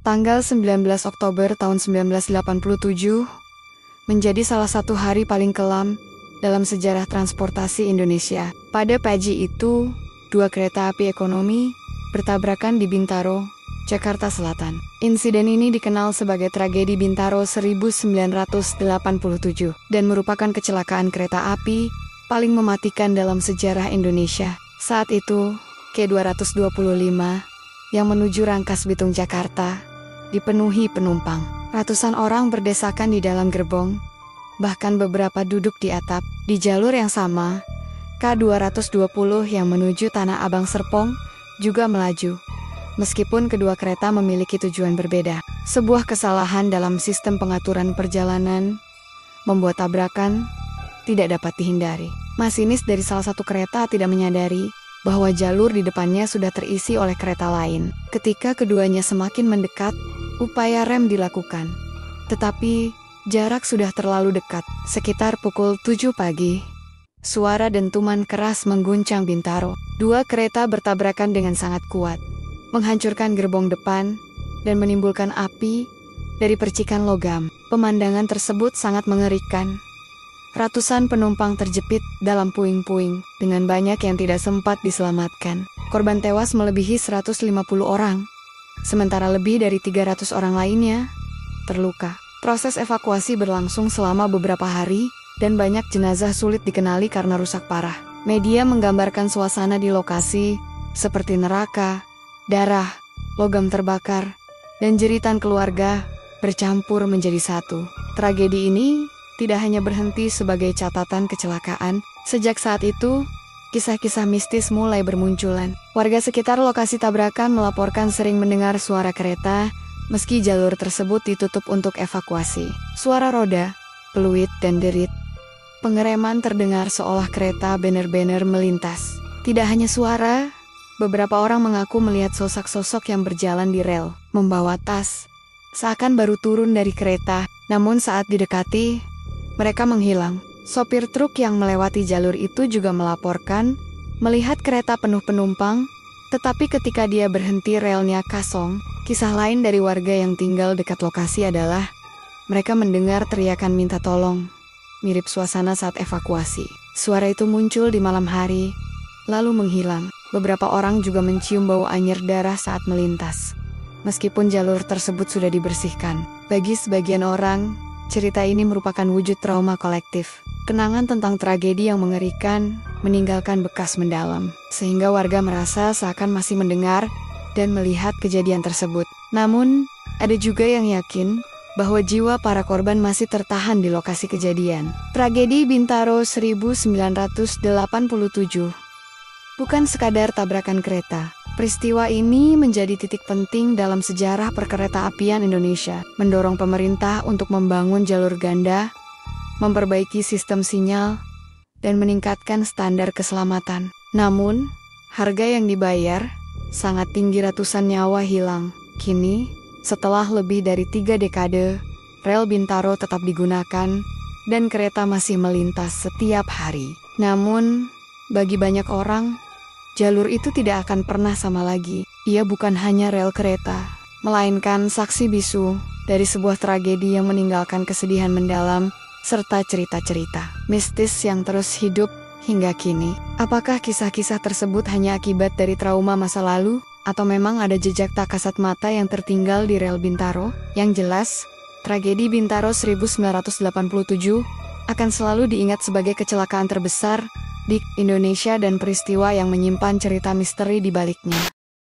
Tanggal 19 Oktober tahun 1987 menjadi salah satu hari paling kelam dalam sejarah transportasi Indonesia. Pada pagi itu, dua kereta api ekonomi bertabrakan di Bintaro, Jakarta Selatan. Insiden ini dikenal sebagai tragedi Bintaro 1987 dan merupakan kecelakaan kereta api paling mematikan dalam sejarah Indonesia. Saat itu, K225 yang menuju Rangkas Bitung Jakarta dipenuhi penumpang. Ratusan orang berdesakan di dalam gerbong, bahkan beberapa duduk di atap. Di jalur yang sama, K220 yang menuju Tanah Abang Serpong juga melaju, meskipun kedua kereta memiliki tujuan berbeda. Sebuah kesalahan dalam sistem pengaturan perjalanan membuat tabrakan tidak dapat dihindari. Masinis dari salah satu kereta tidak menyadari bahwa jalur di depannya sudah terisi oleh kereta lain. Ketika keduanya semakin mendekat, upaya rem dilakukan. Tetapi, jarak sudah terlalu dekat. Sekitar pukul 7 pagi, suara dentuman keras mengguncang Bintaro. Dua kereta bertabrakan dengan sangat kuat, menghancurkan gerbong depan, dan menimbulkan api dari percikan logam. Pemandangan tersebut sangat mengerikan. Ratusan penumpang terjepit dalam puing-puing, dengan banyak yang tidak sempat diselamatkan. Korban tewas melebihi 150 orang, sementara lebih dari 300 orang lainnya terluka. Proses evakuasi berlangsung selama beberapa hari, dan banyak jenazah sulit dikenali karena rusak parah. Media menggambarkan suasana di lokasi seperti neraka, darah, logam terbakar, dan jeritan keluarga bercampur menjadi satu. Tragedi ini tidak hanya berhenti sebagai catatan kecelakaan. Sejak saat itu, kisah-kisah mistis mulai bermunculan. Warga sekitar lokasi tabrakan melaporkan sering mendengar suara kereta, meski jalur tersebut ditutup untuk evakuasi. Suara roda, peluit, dan derit pengereman terdengar seolah kereta benar-benar melintas. Tidak hanya suara, beberapa orang mengaku melihat sosok-sosok yang berjalan di rel, membawa tas, seakan baru turun dari kereta. Namun saat didekati, mereka menghilang. Sopir truk yang melewati jalur itu juga melaporkan melihat kereta penuh penumpang, tetapi ketika dia berhenti relnya kosong. Kisah lain dari warga yang tinggal dekat lokasi adalah mereka mendengar teriakan minta tolong, mirip suasana saat evakuasi. Suara itu muncul di malam hari, lalu menghilang. Beberapa orang juga mencium bau anyir darah saat melintas, meskipun jalur tersebut sudah dibersihkan. Bagi sebagian orang, cerita ini merupakan wujud trauma kolektif. Kenangan tentang tragedi yang mengerikan meninggalkan bekas mendalam, sehingga warga merasa seakan masih mendengar dan melihat kejadian tersebut. Namun, ada juga yang yakin bahwa jiwa para korban masih tertahan di lokasi kejadian. Tragedi Bintaro 1987 bukan sekadar tabrakan kereta. Peristiwa ini menjadi titik penting dalam sejarah perkereta-apian Indonesia, mendorong pemerintah untuk membangun jalur ganda, memperbaiki sistem sinyal, dan meningkatkan standar keselamatan. Namun, harga yang dibayar sangat tinggi, ratusan nyawa hilang. Kini, setelah lebih dari 3 dekade, rel Bintaro tetap digunakan, dan kereta masih melintas setiap hari. Namun, bagi banyak orang, jalur itu tidak akan pernah sama lagi. Ia bukan hanya rel kereta, melainkan saksi bisu dari sebuah tragedi yang meninggalkan kesedihan mendalam, serta cerita-cerita mistis yang terus hidup hingga kini. Apakah kisah-kisah tersebut hanya akibat dari trauma masa lalu, atau memang ada jejak tak kasat mata yang tertinggal di rel Bintaro? Yang jelas, tragedi Bintaro 1987 akan selalu diingat sebagai kecelakaan terbesar di Indonesia dan peristiwa yang menyimpan cerita misteri di baliknya.